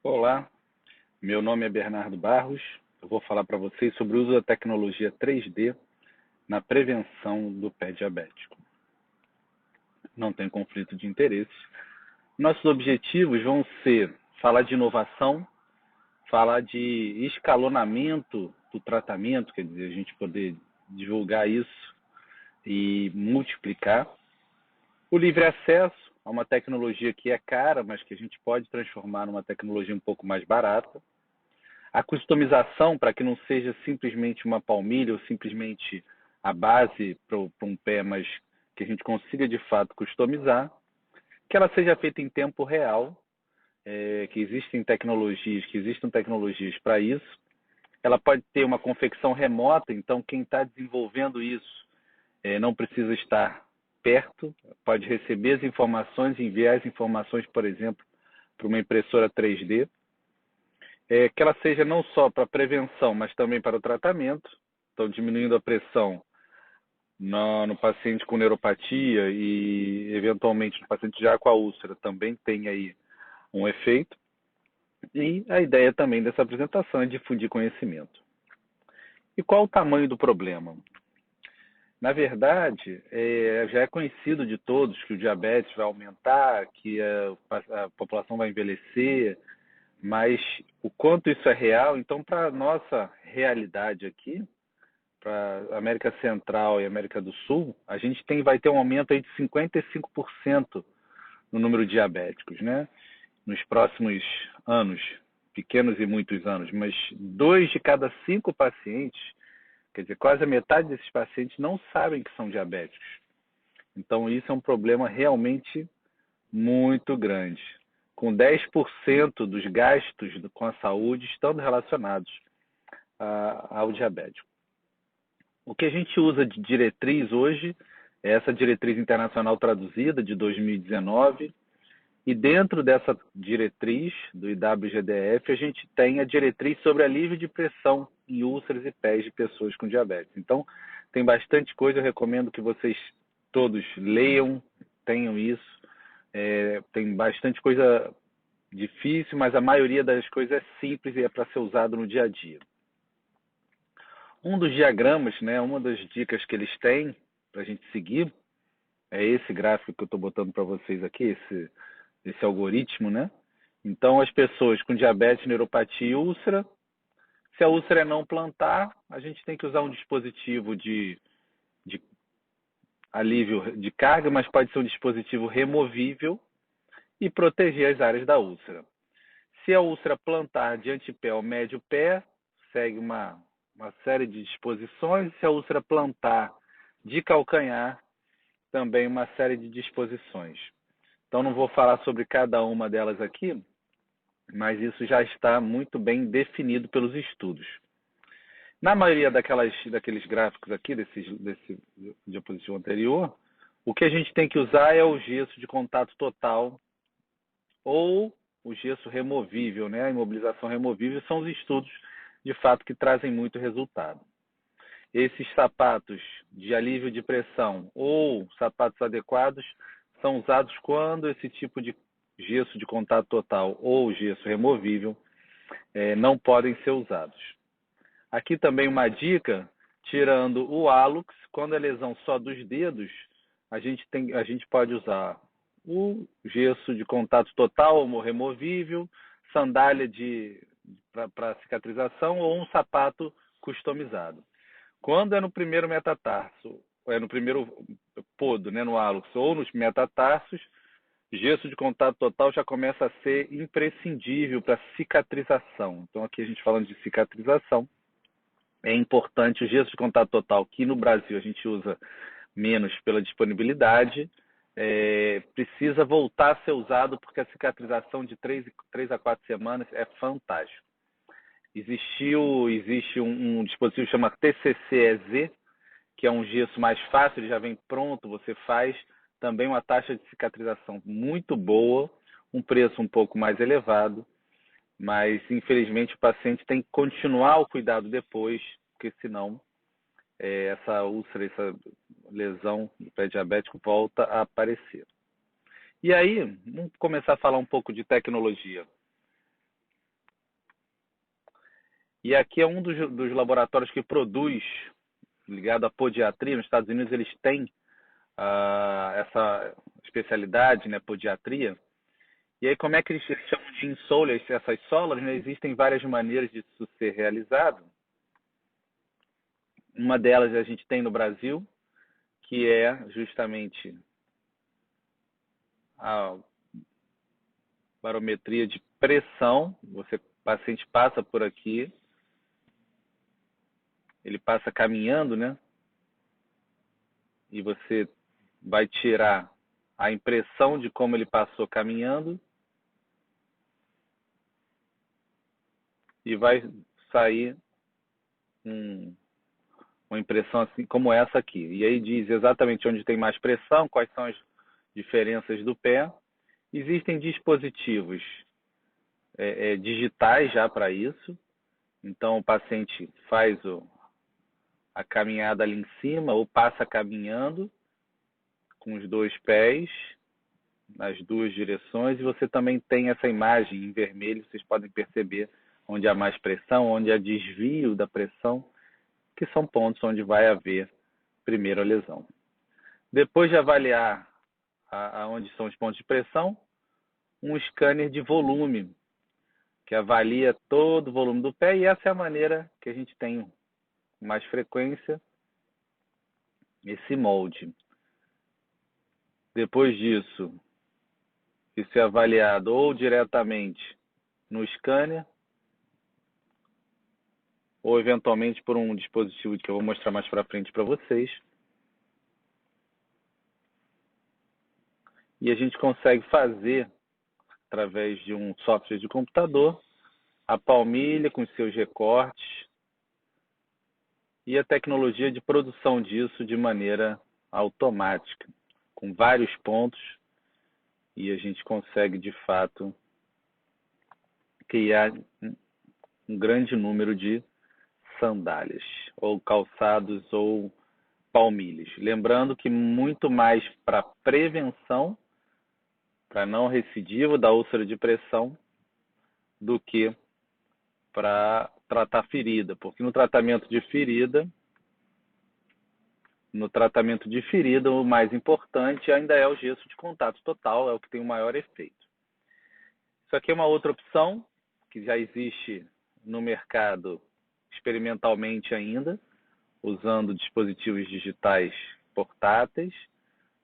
Olá, meu nome é Bernardo Barros. Eu vou falar para vocês sobre o uso da tecnologia 3D na prevenção do pé diabético. Não tem conflito de interesses. Nossos objetivos vão ser falar de inovação, falar de escalonamento do tratamento, quer dizer, a gente poder divulgar isso e multiplicar. O livre acesso a uma tecnologia que é cara, mas que a gente pode transformar numa tecnologia um pouco mais barata. A customização, para que não seja simplesmente uma palmilha ou simplesmente a base para um pé, mas que a gente consiga de fato customizar, que ela seja feita em tempo real, que existam tecnologias para isso. Ela pode ter uma confecção remota, então quem está desenvolvendo isso não precisa estar perto, pode receber as informações e enviar as informações, por exemplo, para uma impressora 3D. Que ela seja não só para prevenção, mas também para o tratamento, então diminuindo a pressão no paciente com neuropatia e, eventualmente, no paciente já com a úlcera, também tem aí um efeito. E a ideia também dessa apresentação é difundir conhecimento. E qual o tamanho do problema? Na verdade, já é conhecido de todos que o diabetes vai aumentar, que a população vai envelhecer, mas o quanto isso é real, então, para a nossa realidade aqui, para a América Central e América do Sul, a gente vai ter um aumento aí de 55% no número de diabéticos, né? Nos próximos anos, pequenos e muitos anos, mas 2 de cada 5 pacientes, quer dizer, quase a metade desses pacientes não sabem que são diabéticos. Então, isso é um problema realmente muito grande, com 10% dos gastos com a saúde estando relacionados ao diabetes. O que a gente usa de diretriz hoje é essa diretriz internacional traduzida de 2019, e dentro dessa diretriz do IWGDF a gente tem a diretriz sobre alívio de pressão em úlceras e pés de pessoas com diabetes. Então, tem bastante coisa, eu recomendo que vocês todos leiam, tenham isso. Tem bastante coisa difícil, mas a maioria das coisas é simples e é para ser usado no dia a dia. Um dos diagramas, né, uma das dicas que eles têm para a gente seguir é esse gráfico que eu estou botando para vocês aqui, esse algoritmo, né? Então, as pessoas com diabetes, neuropatia e úlcera, se a úlcera é não plantar, a gente tem que usar um dispositivo de alívio de carga, mas pode ser um dispositivo removível e proteger as áreas da úlcera. Se a úlcera plantar de antepé ao médio pé, segue uma série de disposições. Se a úlcera plantar de calcanhar, também uma série de disposições. Então, não vou falar sobre cada uma delas aqui, mas isso já está muito bem definido pelos estudos. Na maioria daqueles gráficos aqui, desse diapositivo anterior, o que a gente tem que usar é o gesso de contato total ou o gesso removível, né? A imobilização removível são os estudos, de fato, que trazem muito resultado. Esses sapatos de alívio de pressão ou sapatos adequados são usados quando esse tipo de gesso de contato total ou gesso removível não podem ser usados. Aqui também uma dica, tirando o hálux, quando é lesão só dos dedos, a gente pode usar o gesso de contato total ou removível, sandália para cicatrização ou um sapato customizado. Quando é no primeiro metatarso, é no primeiro podo, né, no hálux, ou nos metatarsos, gesso de contato total já começa a ser imprescindível para cicatrização. Então, aqui a gente falando de cicatrização, é importante o gesso de contato total, que no Brasil a gente usa menos pela disponibilidade, precisa voltar a ser usado porque a cicatrização de 3 a 4 semanas é fantástico. Existe um dispositivo que chama TCC-EZ, que é um gesso mais fácil, ele já vem pronto, você faz. Também uma taxa de cicatrização muito boa, um preço um pouco mais elevado, mas infelizmente o paciente tem que continuar o cuidado depois, porque senão essa úlcera, essa lesão do pé diabético volta a aparecer. E aí, vamos começar a falar um pouco de tecnologia. E aqui é um dos laboratórios que produz, ligado à podiatria. Nos Estados Unidos eles têm essa especialidade, né, podiatria. E aí como é que eles chamam de insole essas solas? Né? Existem várias maneiras de isso ser realizado. Uma delas a gente tem no Brasil, que é justamente a barometria de pressão. O paciente passa por aqui, ele passa caminhando, né? E você vai tirar a impressão de como ele passou caminhando e vai sair uma impressão assim como essa aqui. E aí diz exatamente onde tem mais pressão, quais são as diferenças do pé. Existem dispositivos digitais já para isso. Então o paciente faz a caminhada ali em cima ou passa caminhando com os dois pés nas duas direções, e você também tem essa imagem em vermelho, vocês podem perceber onde há mais pressão, onde há desvio da pressão, que são pontos onde vai haver primeiro a lesão. Depois de avaliar onde são os pontos de pressão, um scanner de volume, que avalia todo o volume do pé, e essa é a maneira que a gente tem com mais frequência esse molde. Depois disso, isso é avaliado ou diretamente no scanner, ou eventualmente por um dispositivo que eu vou mostrar mais para frente para vocês. E a gente consegue fazer, através de um software de computador, a palmilha com os seus recortes e a tecnologia de produção disso de maneira automática, com vários pontos, e a gente consegue, de fato, criar um grande número de sandálias, ou calçados, ou palmilhas. Lembrando que muito mais para prevenção, para não recidivo da úlcera de pressão, do que para tratar ferida, porque no tratamento de ferida, o mais importante ainda é o gesso de contato total, é o que tem o maior efeito. Isso aqui é uma outra opção que já existe no mercado experimentalmente ainda, usando dispositivos digitais portáteis.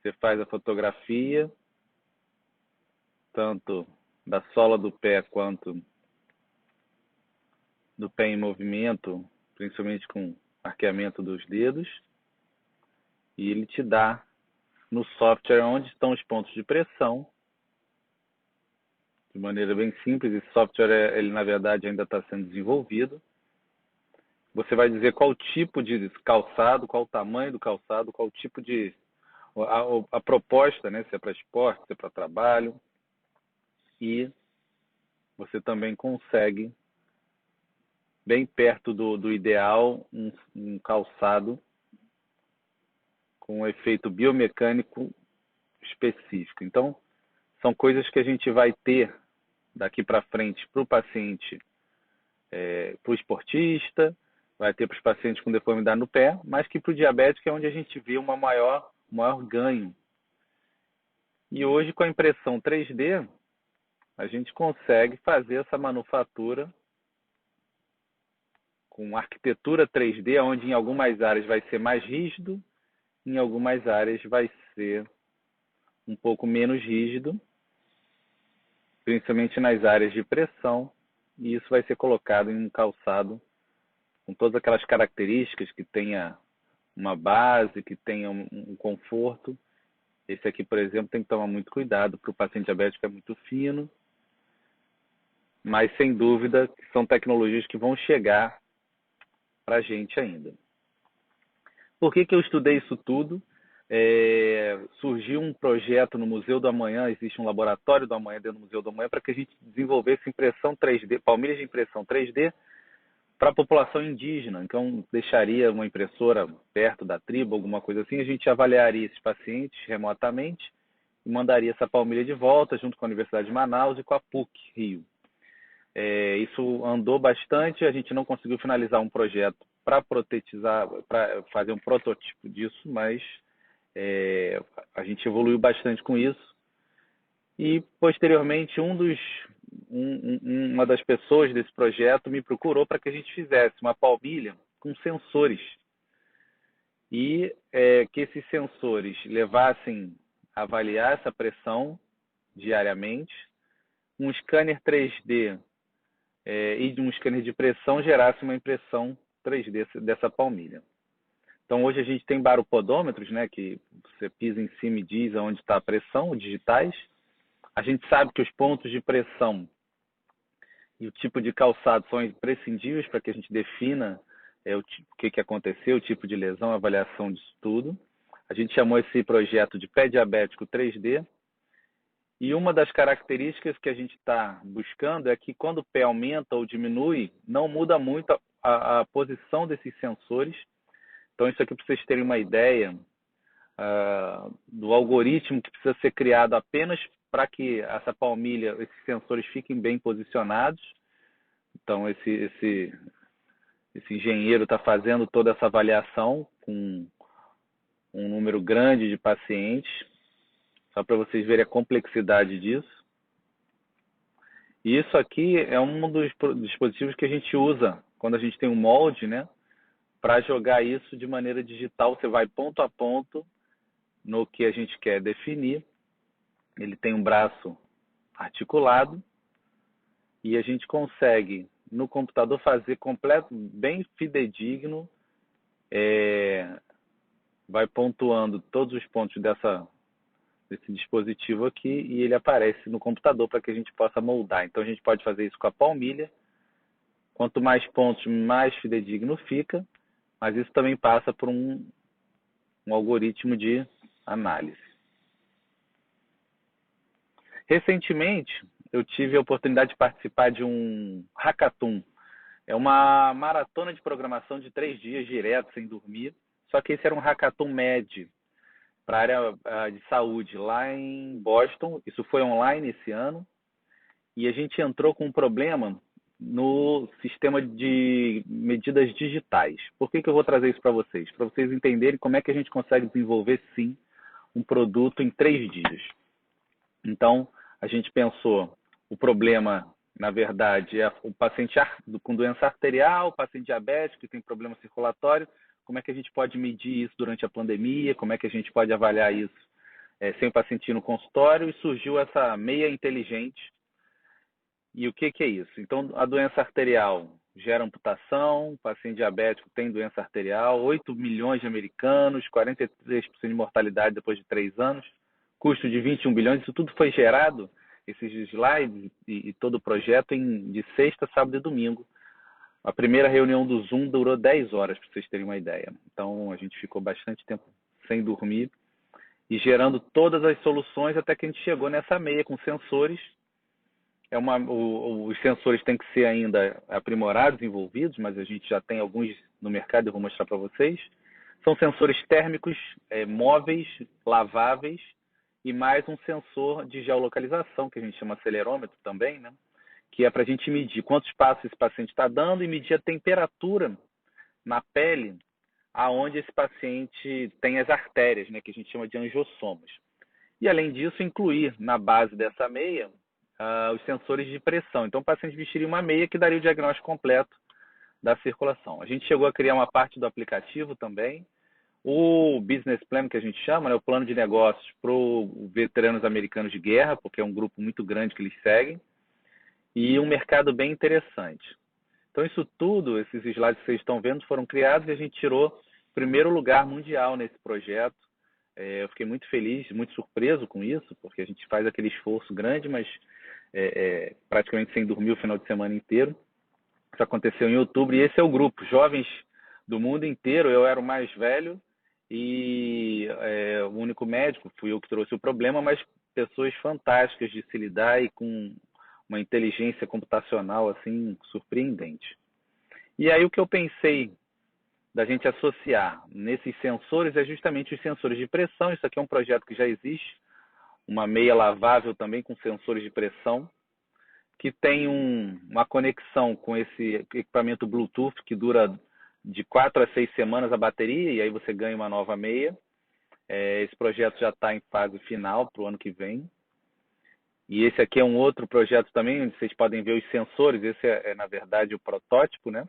Você faz a fotografia, tanto da sola do pé quanto do pé em movimento, principalmente com arqueamento dos dedos, e ele te dá no software onde estão os pontos de pressão, de maneira bem simples. Esse software, ele na verdade ainda está sendo desenvolvido. Você vai dizer qual tipo de calçado, qual o tamanho do calçado, qual o tipo de... a proposta, né? Se é para esporte, se é para trabalho. E você também consegue, bem perto do ideal, um calçado com um efeito biomecânico específico. Então, são coisas que a gente vai ter daqui para frente para o paciente, para o esportista, vai ter para os pacientes com deformidade no pé, mas que para o diabético é onde a gente vê um maior ganho. E hoje, com a impressão 3D, a gente consegue fazer essa manufatura com arquitetura 3D, onde em algumas áreas vai ser mais rígido, em algumas áreas vai ser um pouco menos rígido, principalmente nas áreas de pressão, e isso vai ser colocado em um calçado com todas aquelas características, que tenha uma base, que tenha um conforto. Esse aqui, por exemplo, tem que tomar muito cuidado, para o paciente diabético é muito fino, mas sem dúvida são tecnologias que vão chegar para a gente ainda. Por que eu estudei isso tudo? Surgiu um projeto no Museu do Amanhã, existe um laboratório do amanhã dentro do Museu do Amanhã, para que a gente desenvolvesse impressão 3D, palmilhas de impressão 3D para a população indígena. Então, deixaria uma impressora perto da tribo, alguma coisa assim, a gente avaliaria esses pacientes remotamente e mandaria essa palmilha de volta, junto com a Universidade de Manaus e com a PUC Rio. Isso andou bastante, a gente não conseguiu finalizar um projeto para protetizar, para fazer um protótipo disso, mas a gente evoluiu bastante com isso. E, posteriormente, uma das pessoas desse projeto me procurou para que a gente fizesse uma palmilha com sensores e que esses sensores levassem a avaliar essa pressão diariamente, um scanner 3D e de um scanner de pressão gerasse uma impressão 3D dessa palmilha. Então, hoje a gente tem baropodômetros, né, que você pisa em cima e diz onde está a pressão, digitais. A gente sabe que os pontos de pressão e o tipo de calçado são imprescindíveis para que a gente defina o que aconteceu, o tipo de lesão, a avaliação disso tudo. A gente chamou esse projeto de pé diabético 3D. E uma das características que a gente está buscando é que quando o pé aumenta ou diminui, não muda muito a posição desses sensores. Então, isso aqui para vocês terem uma ideia do algoritmo que precisa ser criado apenas para que essa palmilha, esses sensores fiquem bem posicionados. Então, esse engenheiro está fazendo toda essa avaliação com um número grande de pacientes, só para vocês verem a complexidade disso. E isso aqui é um dos dispositivos que a gente usa quando a gente tem um molde, né? Para jogar isso de maneira digital, você vai ponto a ponto no que a gente quer definir. Ele tem um braço articulado e a gente consegue no computador fazer completo, bem fidedigno, vai pontuando todos os pontos desse dispositivo aqui e ele aparece no computador para que a gente possa moldar. Então a gente pode fazer isso com a palmilha. Quanto mais pontos, mais fidedigno fica, mas isso também passa por um algoritmo de análise. Recentemente, eu tive a oportunidade de participar de um hackathon. É uma maratona de programação de 3 dias direto, sem dormir. Só que esse era um hackathon médio para a área de saúde lá em Boston. Isso foi online esse ano. E a gente entrou com um problema no sistema de medidas digitais. Por que eu vou trazer isso para vocês? Para vocês entenderem como é que a gente consegue desenvolver, sim, um produto em 3 dias. Então, a gente pensou, o problema, na verdade, é o paciente com doença arterial, o paciente diabético que tem problema circulatório, como é que a gente pode medir isso durante a pandemia, como é que a gente pode avaliar isso sem o paciente ir no consultório, e surgiu essa meia inteligente. E o que é isso? Então, a doença arterial gera amputação, o paciente diabético tem doença arterial, 8 milhões de americanos, 43% de mortalidade depois de 3 anos, custo de 21 bilhões, isso tudo foi gerado, esses slides e todo o projeto, de sexta, sábado e domingo. A primeira reunião do Zoom durou 10 horas, para vocês terem uma ideia. Então, a gente ficou bastante tempo sem dormir e gerando todas as soluções até que a gente chegou nessa meia com sensores. Os sensores têm que ser ainda aprimorados, desenvolvidos, mas a gente já tem alguns no mercado, eu vou mostrar para vocês. São sensores térmicos, móveis, laváveis, e mais um sensor de geolocalização, que a gente chama acelerômetro também, né? Que é para a gente medir quantos passos esse paciente está dando e medir a temperatura na pele aonde esse paciente tem as artérias, né? Que a gente chama de angiossomos. E, além disso, incluir na base dessa meia os sensores de pressão. Então, o paciente vestiria uma meia que daria o diagnóstico completo da circulação. A gente chegou a criar uma parte do aplicativo também. O business plan, que a gente chama, né, o plano de negócios para os veteranos americanos de guerra, porque é um grupo muito grande que eles seguem, e um mercado bem interessante. Então, isso tudo, esses slides que vocês estão vendo, foram criados e a gente tirou o primeiro lugar mundial nesse projeto. Eu fiquei muito feliz, muito surpreso com isso, porque a gente faz aquele esforço grande, mas praticamente sem dormir o final de semana inteiro. Isso aconteceu em outubro, e esse é o grupo, jovens do mundo inteiro. Eu era o mais velho e o único médico, fui eu que trouxe o problema, mas pessoas fantásticas de se lidar e com uma inteligência computacional assim surpreendente. E aí o que eu pensei da gente associar nesses sensores é justamente os sensores de pressão. Isso aqui é um projeto que já existe, uma meia lavável também com sensores de pressão. que tem uma conexão com esse equipamento Bluetooth que dura de 4 a 6 semanas a bateria, e aí você ganha uma nova meia. Esse projeto já está em fase final para o ano que vem. E esse aqui é um outro projeto também, onde vocês podem ver os sensores. Esse na verdade, o protótipo, né?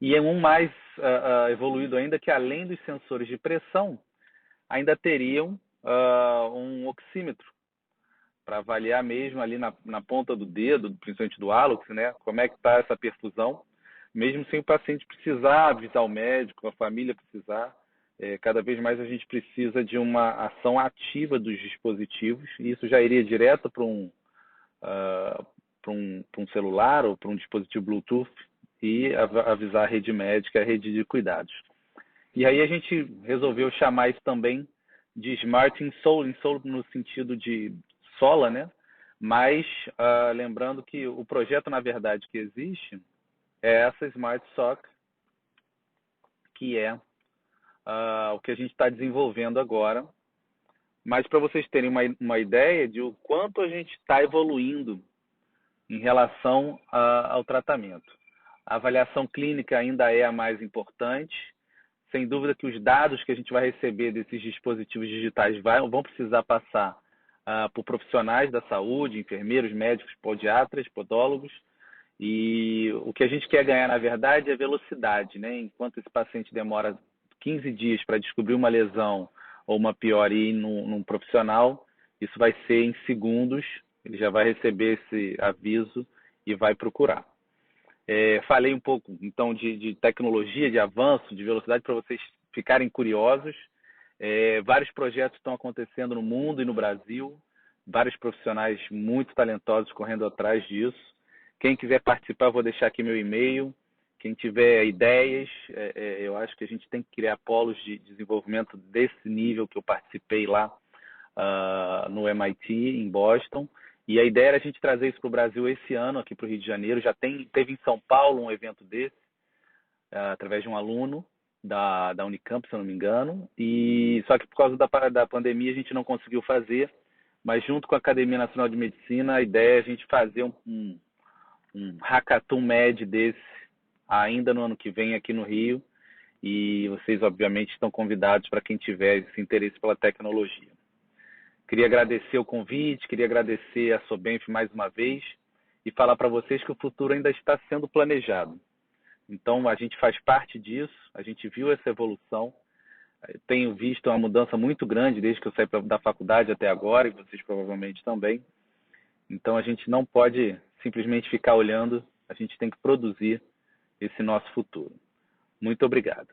E é um mais evoluído ainda, que além dos sensores de pressão, ainda teriam um oxímetro, para avaliar mesmo ali na ponta do dedo, principalmente do hálux, né? Como é que está essa perfusão, mesmo sem o paciente precisar avisar o médico, a família precisar. Cada vez mais a gente precisa de uma ação ativa dos dispositivos, e isso já iria direto para um celular ou para um dispositivo Bluetooth e avisar a rede médica, a rede de cuidados. E aí a gente resolveu chamar isso também de Smart Insole, insole no sentido de sola, né? Mas lembrando que o projeto, na verdade, que existe é essa Smart Sock, que é o que a gente está desenvolvendo agora. Mas para vocês terem uma ideia de o quanto a gente está evoluindo em relação ao tratamento. A avaliação clínica ainda é a mais importante. Sem dúvida que os dados que a gente vai receber desses dispositivos digitais vão precisar passar por profissionais da saúde, enfermeiros, médicos, podiatras, podólogos. E o que a gente quer ganhar, na verdade, é velocidade, né? Enquanto esse paciente demora 15 dias para descobrir uma lesão ou uma pior e ir num profissional, isso vai ser em segundos. Ele já vai receber esse aviso e vai procurar. Falei um pouco, então, de tecnologia, de avanço, de velocidade, para vocês ficarem curiosos. Vários projetos estão acontecendo no mundo e no Brasil, vários profissionais muito talentosos correndo atrás disso. Quem quiser participar, vou deixar aqui meu e-mail. Quem tiver ideias, eu acho que a gente tem que criar polos de desenvolvimento desse nível que eu participei lá no MIT, em Boston. E a ideia era a gente trazer isso para o Brasil esse ano, aqui para o Rio de Janeiro. Já teve em São Paulo um evento desse, através de um aluno da Unicamp, se eu não me engano. E só que por causa da pandemia a gente não conseguiu fazer. Mas junto com a Academia Nacional de Medicina, a ideia é a gente fazer um hackathon med desse ainda no ano que vem aqui no Rio. E vocês, obviamente, estão convidados para quem tiver esse interesse pela tecnologia. Queria agradecer o convite, queria agradecer a Sobenf mais uma vez e falar para vocês que o futuro ainda está sendo planejado. Então, a gente faz parte disso, a gente viu essa evolução. Eu tenho visto uma mudança muito grande desde que eu saí da faculdade até agora, e vocês provavelmente também. Então, a gente não pode simplesmente ficar olhando, a gente tem que produzir esse nosso futuro. Muito obrigado.